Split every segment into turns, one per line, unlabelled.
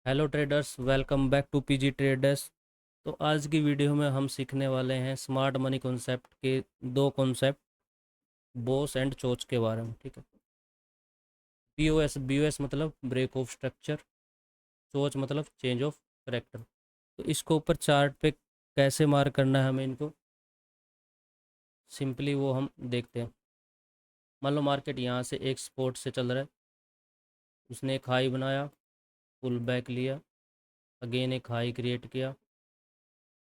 Hello traders, welcome back to PG traders. तो आज की वीडियो में हम सीखने वाले हैं स्मार्ट मनी कॉन्सेप्ट के दो कॉन्सेप्ट, बॉस एंड चोच के बारे में। ठीक है। बीओएस मतलब ब्रेक ऑफ स्ट्रक्चर, चोच मतलब चेंज ऑफ करेक्टर। तो इसको ऊपर चार्ट पे कैसे मार्क करना है हमें इनको, सिंपली वो हम देखते हैं। मान लो मार्केट यहाँ से एक स्पॉट से चल रहा है, उसने एक हाई बनाया, पुल बैक लिया, अगेन एक हाई क्रिएट किया,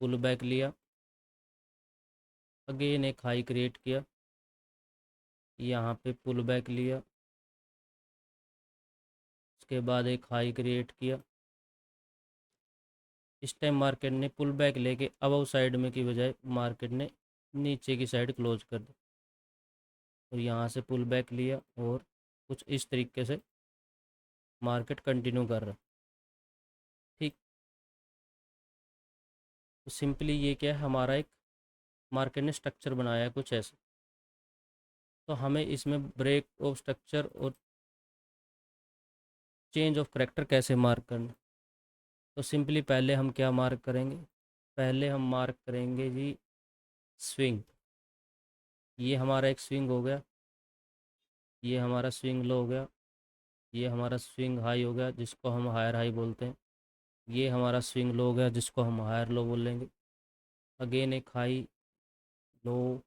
पुल बैक लिया, अगेन एक हाई क्रिएट किया, यहाँ पे पुल बैक लिया, उसके बाद एक हाई क्रिएट किया। इस टाइम मार्केट ने पुल बैक लेके अबव साइड में की बजाय मार्केट ने नीचे की साइड क्लोज कर दी, और यहाँ से पुल बैक लिया और कुछ इस तरीके से मार्केट कंटिन्यू कर रहा है। ठीक। तो सिंपली ये क्या है, हमारा एक मार्केट ने स्ट्रक्चर बनाया है कुछ ऐसे। तो हमें इसमें ब्रेक ऑफ स्ट्रक्चर और चेंज ऑफ करेक्टर कैसे मार्क करना। तो सिंपली पहले हम क्या मार्क करेंगे, पहले हम मार्क करेंगे जी स्विंग। ये हमारा एक स्विंग हो गया, ये हमारा स्विंग लो हो गया, ये हमारा स्विंग हाई हो गया जिसको हम हायर हाई बोलते हैं, ये हमारा स्विंग लो हो गया जिसको हम हायर लो बोलेंगे। अगेन एक हाई, लो,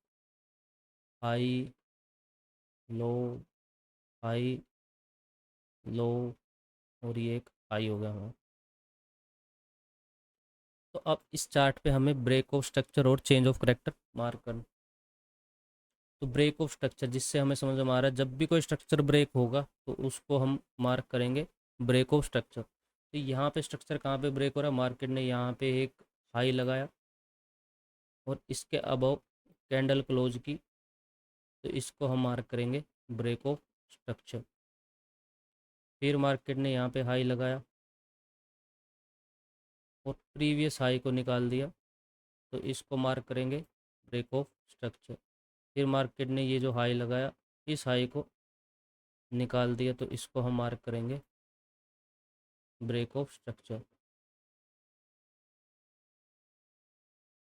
हाई, लो, हाई, लो, और ये एक हाई हो गया हमारा। तो अब इस चार्ट पे हमें ब्रेक ऑफ स्ट्रक्चर और चेंज ऑफ करेक्टर मार्क करना। तो ब्रेक ऑफ स्ट्रक्चर जिससे हमें समझ में आ रहा है, जब भी कोई स्ट्रक्चर ब्रेक होगा तो उसको हम मार्क करेंगे ब्रेक ऑफ स्ट्रक्चर। तो यहाँ पे स्ट्रक्चर कहाँ पे ब्रेक हो रहा है, मार्केट ने यहाँ पे एक हाई लगाया और इसके अबव कैंडल क्लोज की, तो इसको हम मार्क करेंगे ब्रेक ऑफ स्ट्रक्चर। फिर मार्केट ने यहाँ पे हाई लगाया और प्रीवियस हाई को निकाल दिया, तो इसको मार्क करेंगे ब्रेक ऑफ स्ट्रक्चर। फिर मार्केट ने ये जो हाई लगाया, इस हाई को निकाल दिया, तो इसको हम मार्क करेंगे ब्रेक ऑफ स्ट्रक्चर।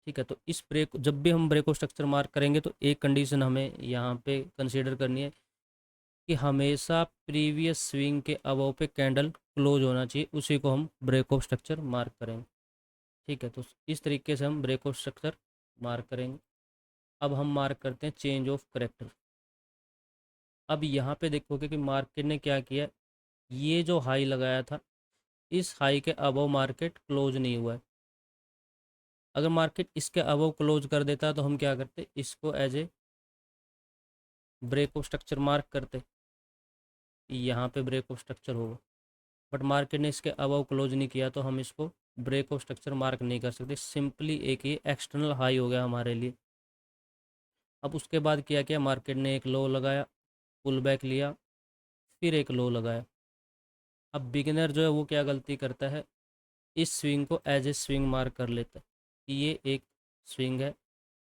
ठीक है। तो इस ब्रेक, जब भी हम ब्रेक ऑफ स्ट्रक्चर मार्क करेंगे तो एक कंडीशन हमें यहाँ पे कंसीडर करनी है कि हमेशा प्रीवियस स्विंग के अबव पे कैंडल क्लोज होना चाहिए, उसी को हम ब्रेक ऑफ स्ट्रक्चर मार्क करेंगे। ठीक है। तो इस तरीके से हम ब्रेक ऑफ स्ट्रक्चर मार्क करेंगे। अब हम मार्क करते हैं चेंज ऑफ करेक्टर। अब यहाँ पे देखोगे कि मार्केट ने क्या किया, ये जो हाई लगाया था, इस हाई के अबव मार्केट क्लोज नहीं हुआ है। अगर मार्केट इसके अबव क्लोज कर देता तो हम क्या करते, इसको as a break of structure mark करते, यहाँ पे ब्रेक ऑफ स्ट्रक्चर होगा। बट मार्केट ने इसके अबव क्लोज नहीं किया तो हम इसको ब्रेक ऑफ स्ट्रक्चर मार्क नहीं कर सकते। सिंपली एक ये एक्सटर्नल हाई हो गया हमारे लिए। अब उसके बाद किया क्या, मार्केट ने एक लो लगाया, पुल बैक लिया, फिर एक लो लगाया। अब बिगिनर जो है वो क्या गलती करता है, इस स्विंग को एज ए स्विंग मार्क कर लेता है कि ये एक स्विंग है,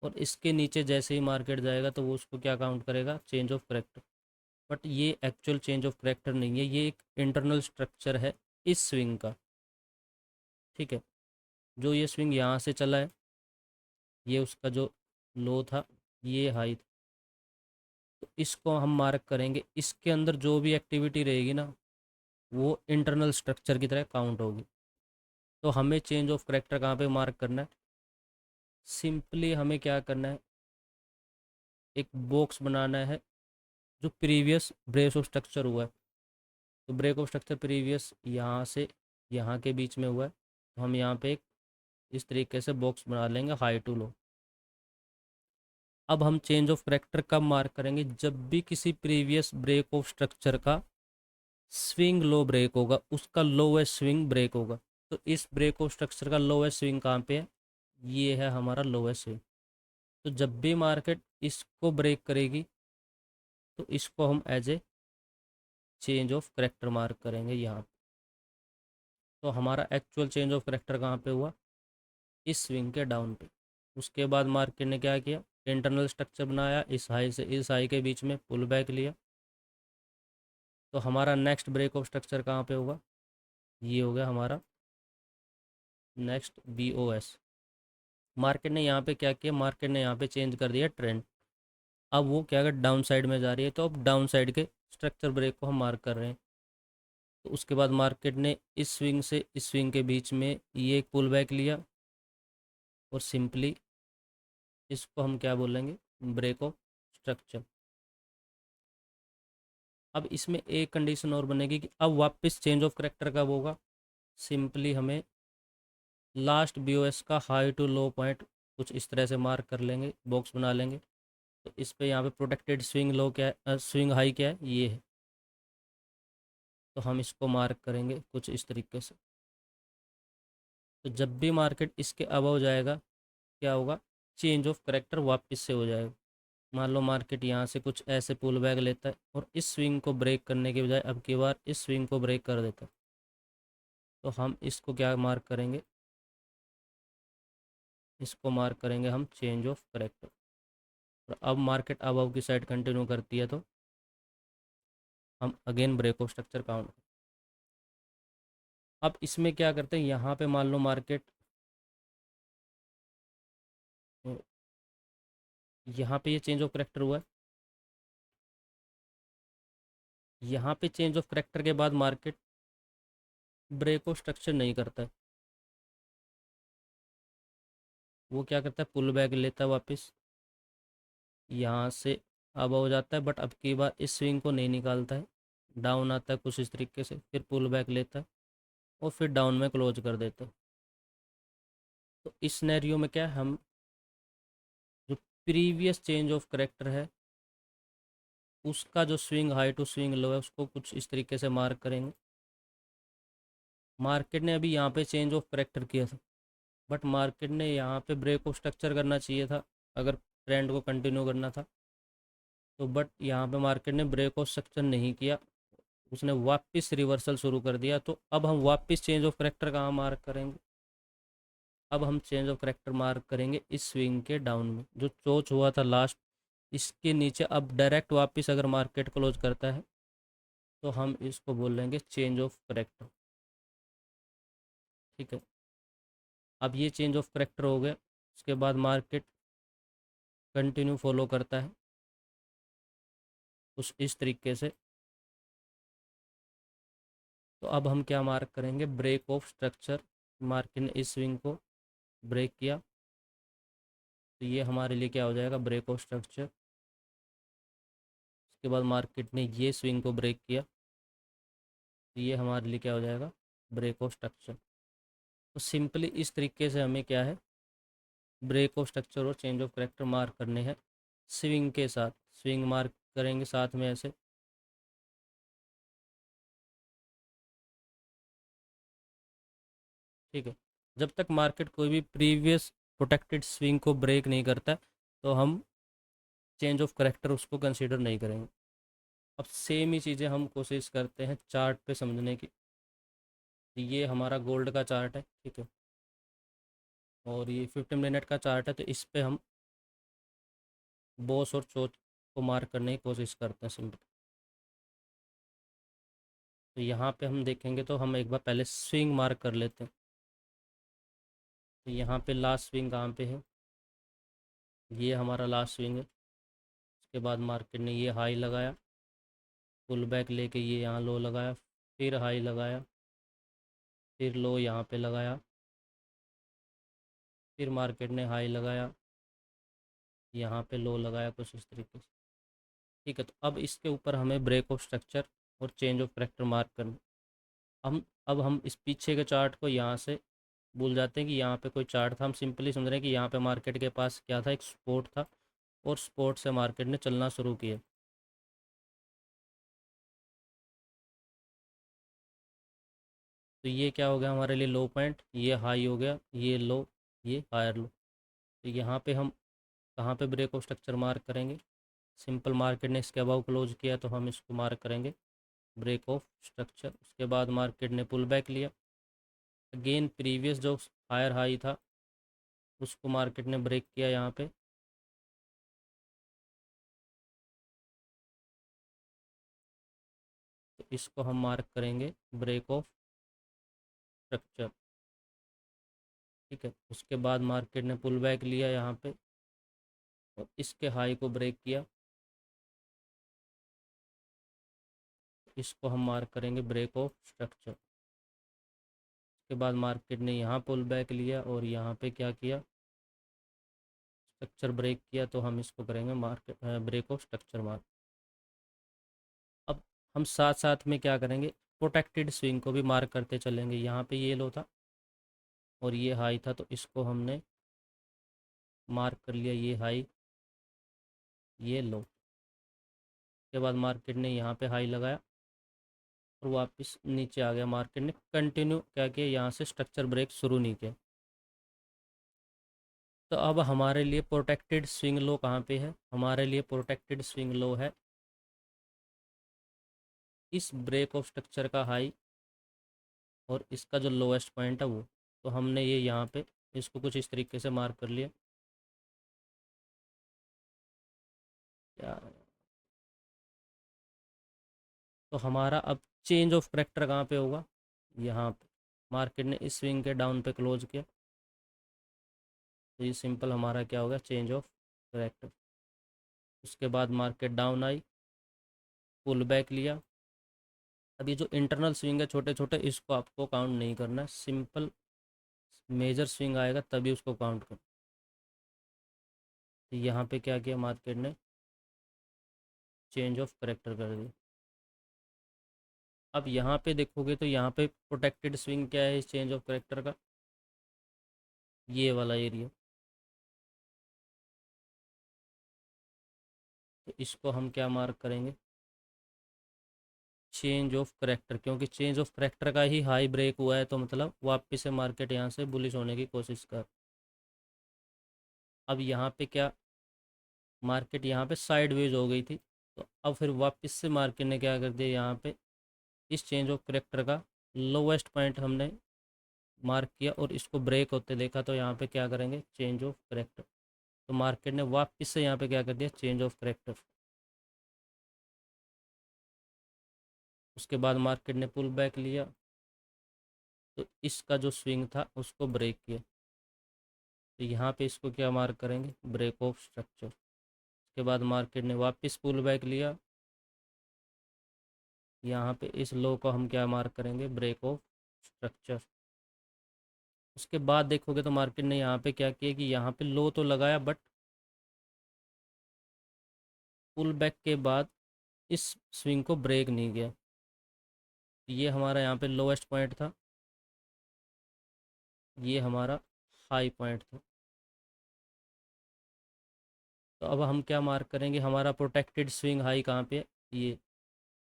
और इसके नीचे जैसे ही मार्केट जाएगा तो वो उसको क्या काउंट करेगा, चेंज ऑफ करेक्टर। बट ये एक्चुअल चेंज ऑफ करेक्टर नहीं है, ये एक इंटरनल स्ट्रक्चर है इस स्विंग का। ठीक है। जो ये स्विंग यहाँ से चला है, ये उसका जो लो था, ये हाई था, तो इसको हम मार्क करेंगे। इसके अंदर जो भी एक्टिविटी रहेगी ना, वो इंटरनल स्ट्रक्चर की तरह काउंट होगी। तो हमें चेंज ऑफ करेक्टर कहाँ पे मार्क करना है, सिंपली हमें क्या करना है, एक बॉक्स बनाना है जो प्रीवियस ब्रेक ऑफ स्ट्रक्चर हुआ है। तो ब्रेक ऑफ स्ट्रक्चर प्रीवियस यहाँ से यहाँ के बीच में हुआ है, तो हम यहाँ पे एक इस तरीके से बॉक्स बना लेंगे हाई टू लो। अब हम चेंज ऑफ करेक्टर कब मार्क करेंगे, जब भी किसी प्रीवियस ब्रेक ऑफ स्ट्रक्चर का स्विंग लो ब्रेक होगा, उसका लोवेस्ट स्विंग ब्रेक होगा। तो इस ब्रेक ऑफ स्ट्रक्चर का लोवेस्ट स्विंग कहाँ पे है, ये है हमारा लोवेस्ट स्विंग। तो जब भी मार्केट इसको ब्रेक करेगी तो इसको हम as a change of character mark करेंगे यहाँ। तो हमारा एक्चुअल चेंज ऑफ करेक्टर कहाँ पे हुआ, इस स्विंग के डाउन पे। उसके बाद मार्केट ने क्या किया, इंटरनल स्ट्रक्चर बनाया, इस हाई से इस हाई के बीच में पुल बैक लिया। तो हमारा नेक्स्ट ब्रेक ऑफ स्ट्रक्चर कहाँ पे होगा, ये हो गया हमारा नेक्स्ट BOS। मार्केट ने यहाँ पे क्या किया, मार्केट ने यहाँ पे चेंज कर दिया ट्रेंड। अब वो क्या, अगर डाउन साइड में जा रही है तो अब डाउन साइड के स्ट्रक्चर ब्रेक को हम मार्क कर रहे हैं। तो उसके बाद मार्केट ने इस स्विंग से इस स्विंग के बीच में ये एक पुल बैक लिया, और सिंपली इसको हम क्या बोलेंगे, ब्रेक ऑफ स्ट्रक्चर। अब इसमें एक कंडीशन और बनेगी कि अब वापस चेंज ऑफ करेक्टर कब होगा। सिंपली हमें लास्ट BOS का हाई टू लो पॉइंट कुछ इस तरह से मार्क कर लेंगे, बॉक्स बना लेंगे। तो इस पे यहाँ पे प्रोटेक्टेड स्विंग लो क्या है, स्विंग हाई क्या है, ये है। तो हम इसको मार्क करेंगे कुछ इस तरीके से। तो जब भी मार्केट इसके अबव जाएगा क्या होगा, चेंज ऑफ करेक्टर वापस से हो जाएगा। मान लो मार्केट यहाँ से कुछ ऐसे पुल बैक लेता है और इस स्विंग को ब्रेक करने के बजाय अब की बार इस स्विंग को ब्रेक कर देता है, तो हम इसको क्या मार्क करेंगे, इसको मार्क करेंगे हम चेंज ऑफ करेक्टर। और अब मार्केट अबव की साइड कंटिन्यू करती है तो हम again break of structure count. अब इसमें क्या करते हैं, यहाँ पे मान लो मार्केट यहाँ पे ये चेंज ऑफ करेक्टर हुआ है, यहाँ पे चेंज ऑफ करेक्टर के बाद मार्केट ब्रेक ऑफ स्ट्रक्चर नहीं करता है। वो क्या करता है, पुल बैक लेता है वापस, यहाँ से अब हो जाता है, बट अब की बार इस स्विंग को नहीं निकालता है, डाउन आता है कुछ इस तरीके से, फिर पुल बैक लेता है और फिर डाउन में क्लोज कर देता है। तो इस सिनेरियो में क्या है, हम जो प्रीवियस चेंज ऑफ करेक्टर है उसका जो swing high to swing low है उसको कुछ इस तरीके से मार्क करेंगे। मार्केट ने अभी यहाँ पे चेंज ऑफ करेक्टर किया था, बट मार्केट ने यहाँ पे ब्रेक ऑफ स्ट्रक्चर करना चाहिए था अगर ट्रेंड को कंटिन्यू करना था। तो बट यहाँ पे मार्केट ने ब्रेक ऑफ स्ट्रक्चर नहीं किया, उसने वापस रिवर्सल शुरू कर दिया। तो अब हम वापस चेंज ऑफ करेक्टर कहाँ मार्क करेंगे, अब हम चेंज ऑफ करेक्टर मार्क करेंगे इस स्विंग के डाउन में, जो चोच हुआ था लास्ट इसके नीचे। अब डायरेक्ट वापस अगर मार्केट क्लोज करता है तो हम इसको बोल लेंगे चेंज ऑफ करेक्टर। ठीक है, अब ये चेंज ऑफ करेक्टर हो गया। उसके बाद मार्केट कंटिन्यू फॉलो करता है उस इस तरीके से। तो अब हम क्या मार्क करेंगे, ब्रेक ऑफ स्ट्रक्चर। मार्केट ने इस स्विंग को ब्रेक किया तो ये हमारे लिए क्या हो जाएगा, ब्रेक ऑफ स्ट्रक्चर। उसके बाद मार्केट ने ये स्विंग को ब्रेक किया तो ये हमारे लिए क्या हो जाएगा, ब्रेक ऑफ स्ट्रक्चर। तो सिंपली इस तरीके से हमें क्या है, ब्रेक ऑफ स्ट्रक्चर और चेंज ऑफ करेक्टर मार्क करने हैं स्विंग के साथ। स्विंग मार्क करेंगे साथ में ऐसे। ठीक है, जब तक मार्केट कोई भी प्रीवियस प्रोटेक्टेड स्विंग को ब्रेक नहीं करता तो हम चेंज ऑफ करेक्टर उसको कंसीडर नहीं करेंगे। अब सेम ही चीज़ें हम कोशिश करते हैं चार्ट पे समझने की। ये हमारा गोल्ड का चार्ट है, ठीक है, और ये 15 मिनट का चार्ट है। तो इस पे हम बॉस और चोच को मार्क करने की कोशिश करते हैं सिंपल। तो यहाँ पे हम देखेंगे तो हम एक बार पहले स्विंग मार्क कर लेते हैं। तो यहाँ पे लास्ट स्विंग कहाँ पे है, ये हमारा लास्ट स्विंग है। उसके बाद मार्केट ने ये हाई लगाया, पुल बैक लेके ये यहाँ लो लगाया, फिर हाई लगाया, फिर लो यहाँ पे लगाया, फिर मार्केट ने हाई लगाया, यहाँ पे लो लगाया कुछ इस तरीके से। ठीक है, तो अब इसके ऊपर हमें ब्रेक ऑफ स्ट्रक्चर और चेंज ऑफ करेक्टर मार्क करना। अब हम इस पीछे के चार्ट को यहाँ से भूल जाते हैं कि यहाँ पे कोई चार्ट था। हम सिंपली समझ रहे हैं कि यहाँ पे मार्केट के पास क्या था, एक सपोर्ट था, और सपोर्ट से मार्केट ने चलना शुरू किया। तो ये क्या हो गया हमारे लिए, लो पॉइंट, ये हाई हो गया, ये लो, ये हायर लो। तो यहाँ पे हम कहाँ पे ब्रेक ऑफ स्ट्रक्चर मार्क करेंगे, सिंपल मार्केट ने इसके अबाउ क्लोज किया तो हम इसको मार्क करेंगे ब्रेक ऑफ स्ट्रक्चर। उसके बाद मार्केट ने पुल बैक लिया, अगेन प्रीवियस जो हायर हाई था उसको मार्केट ने ब्रेक किया यहाँ पे। तो इसको हम मार्क करेंगे ब्रेक ऑफ स्ट्रक्चर। ठीक है, उसके बाद मार्केट ने पुल बैक लिया यहाँ पे और इसके हाई को ब्रेक किया, इसको हम मार्क करेंगे ब्रेक ऑफ स्ट्रक्चर। उसके बाद मार्केट ने यहाँ पुल बैक लिया और यहाँ पे क्या किया, स्ट्रक्चर ब्रेक किया, तो हम इसको करेंगे market break of structure mark. अब हम साथ साथ में क्या करेंगे, प्रोटेक्टेड स्विंग को भी मार्क करते चलेंगे। यहाँ पे ये लो था और ये हाई था, तो इसको हमने मार्क कर लिया, ये हाई ये लो। उसके बाद मार्केट ने यहाँ पे हाई लगाया और वापस नीचे आ गया। मार्केट ने कंटिन्यू क्या किया, यहाँ से स्ट्रक्चर ब्रेक शुरू नहीं किया। तो अब हमारे लिए प्रोटेक्टेड स्विंग लो कहाँ पे है, हमारे लिए प्रोटेक्टेड स्विंग लो है इस ब्रेक ऑफ स्ट्रक्चर का हाई और इसका जो लोएस्ट पॉइंट है वो। तो हमने ये यहाँ पे इसको कुछ इस तरीके से मार्क कर लिया। क्या, तो हमारा अब चेंज ऑफ करैक्टर कहाँ पे होगा, यहाँ पे। मार्केट ने इस स्विंग के डाउन पे क्लोज किया, तो ये सिंपल हमारा क्या होगा, चेंज ऑफ करैक्टर। उसके बाद मार्केट डाउन आई, पुल बैक लिया। अब ये जो इंटरनल स्विंग है छोटे छोटे, इसको आपको काउंट नहीं करना है, सिंपल मेजर स्विंग आएगा तभी उसको काउंट कर। तो यहाँ पे क्या किया मार्केट ने, चेंज ऑफ करैक्टर कर दिया। अब यहाँ पे देखोगे तो यहाँ पे प्रोटेक्टेड स्विंग क्या है इस चेंज ऑफ करैक्टर का, ये वाला एरिया। तो इसको हम क्या मार्क करेंगे, चेंज ऑफ करैक्टर, क्योंकि चेंज ऑफ करैक्टर का ही हाई ब्रेक हुआ है, तो मतलब वापस से मार्केट यहाँ से बुलिश होने की कोशिश कर। अब यहाँ पे क्या, मार्केट यहाँ पे साइडवेज हो गई थी, तो अब फिर वापस से मार्केट ने क्या कर दिया, यहाँ पे इस चेंज ऑफ करैक्टर का लोवेस्ट पॉइंट हमने मार्क किया और इसको ब्रेक होते देखा, तो यहाँ पे क्या करेंगे, चेंज ऑफ करैक्टर। तो मार्केट ने वापस से यहाँ पे क्या कर दिया, चेंज ऑफ करैक्टर। उसके बाद मार्केट ने पुल बैक लिया, तो इसका जो स्विंग था उसको ब्रेक किया, तो यहाँ पे इसको क्या मार्क करेंगे, ब्रेक ऑफ स्ट्रक्चर। उसके बाद मार्केट ने वापस पुल बैक लिया, यहाँ पे इस लो को हम क्या मार्क करेंगे, ब्रेक ऑफ स्ट्रक्चर। उसके बाद देखोगे तो मार्केट ने यहाँ पे क्या किया कि यहाँ पे लो तो लगाया, बट पुल बैक के बाद इस स्विंग को ब्रेक नहीं किया। ये हमारा यहाँ पे लोवेस्ट पॉइंट था, ये हमारा हाई पॉइंट था। तो अब हम क्या मार्क करेंगे, हमारा प्रोटेक्टेड स्विंग हाई कहाँ पे है, ये।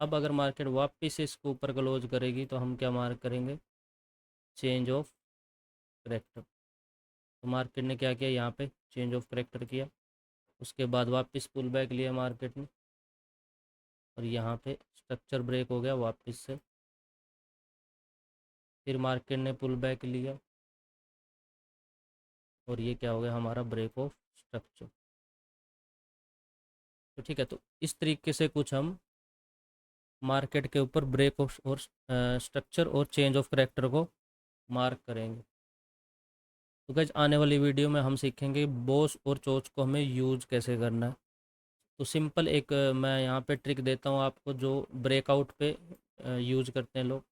अब अगर मार्केट वापस से इसको ऊपर क्लोज करेगी तो हम क्या मार्क करेंगे, चेंज ऑफ करैक्टर। तो मार्केट ने क्या किया, यहाँ पे चेंज ऑफ करैक्टर किया। उसके बाद वापस पुल बैक लिया मार्केट ने और यहाँ पे स्ट्रक्चर ब्रेक हो गया वापस से। फिर मार्केट ने पुल बैक लिया और ये क्या हो गया, हमारा ब्रेक ऑफ स्ट्रक्चर। तो ठीक है, तो इस तरीके से कुछ हम मार्केट के ऊपर ब्रेक ऑफ और स्ट्रक्चर और चेंज ऑफ करैक्टर को मार्क करेंगे। तो गाइस आने वाली वीडियो में हम सीखेंगे बॉस और चोच को हमें यूज कैसे करना है। तो सिंपल एक मैं यहाँ पे ट्रिक देता हूँ आपको, जो ब्रेकआउट पे यूज करते हैं लोग।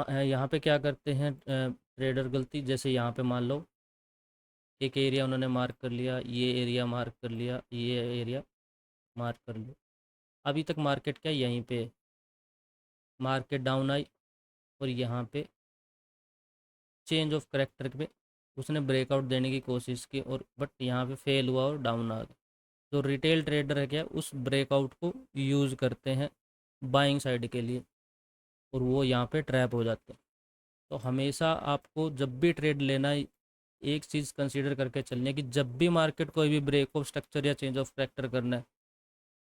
यहाँ पे क्या करते हैं ट्रेडर गलती, जैसे यहाँ पे मान लो एक एरिया उन्होंने मार्क कर लिया, ये एरिया मार्क कर लिया, ये एरिया मार्क कर लिया। अभी तक मार्केट क्या यहीं पे है, मार्केट डाउन आई और यहाँ पे चेंज ऑफ करैक्टर पे उसने ब्रेकआउट देने की कोशिश की और बट यहाँ पे फेल हुआ और डाउन आ गया। जो रिटेल ट्रेडर है क्या, उस ब्रेकआउट को यूज़ करते हैं बाइंग साइड के लिए और वो यहाँ पे ट्रैप हो जाते हैं। तो हमेशा आपको जब भी ट्रेड लेना है, एक चीज़ कंसीडर करके चलनी है कि जब भी मार्केट कोई भी ब्रेक ऑफ स्ट्रक्चर या चेंज ऑफ करैक्टर करना है,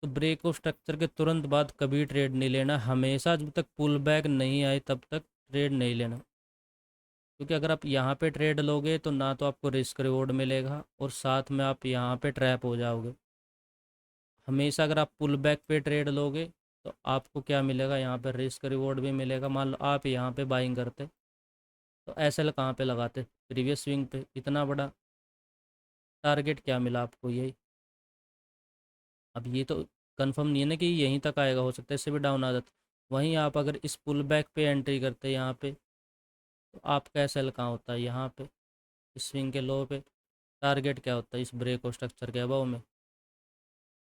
तो ब्रेक ऑफ स्ट्रक्चर के तुरंत बाद कभी ट्रेड नहीं लेना। हमेशा जब तक पुल बैक नहीं आए तब तक ट्रेड नहीं लेना, क्योंकि अगर आप यहाँ पे ट्रेड लोगे तो ना तो आपको रिस्क रिवॉर्ड मिलेगा और साथ में आप यहाँ पे ट्रैप हो जाओगे। हमेशा अगर आप पुल बैक पे ट्रेड लोगे तो आपको क्या मिलेगा यहाँ पे, रिस्क रिवॉर्ड भी मिलेगा। मान लो आप यहाँ पे बाइंग करते तो एसएल कहाँ पे लगाते, प्रीवियस स्विंग पे, इतना बड़ा टारगेट क्या मिला आपको, यही। अब ये तो कंफर्म नहीं है ना कि यहीं तक आएगा, हो सकता है इससे भी डाउन आ जाता। वहीं आप अगर इस पुल बैक पे एंट्री करते यहाँ पे, तो आपका एसएल कहाँ होता है, यहाँ पे स्विंग के लो पे। टारगेट क्या होता है इस ब्रेक और स्ट्रक्चर के अभाव में।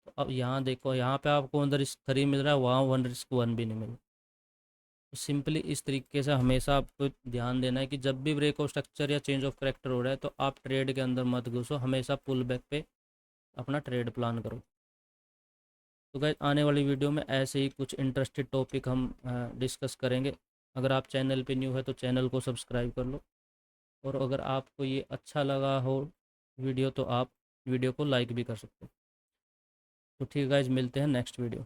तो अब यहाँ देखो, यहाँ पे आपको 1 रिस्क 3 मिल रहा है, वहाँ 1 रिस्क 1 भी नहीं मिल रहा। तो सिंपली इस तरीके से हमेशा आपको ध्यान देना है कि जब भी ब्रेक ऑफ स्ट्रक्चर या चेंज ऑफ करेक्टर हो रहा है तो आप ट्रेड के अंदर मत घुसो, हमेशा पुल बैक पे अपना ट्रेड प्लान करो। तो गाइस आने वाली वीडियो में ऐसे ही कुछ इंटरेस्टेड टॉपिक हम डिस्कस करेंगे। अगर आप चैनल पे न्यू है तो चैनल को सब्सक्राइब कर लो, और अगर आपको ये अच्छा लगा हो वीडियो तो आप वीडियो को लाइक भी कर सकते हो। तो ठीक है गाइस, मिलते हैं नेक्स्ट वीडियो।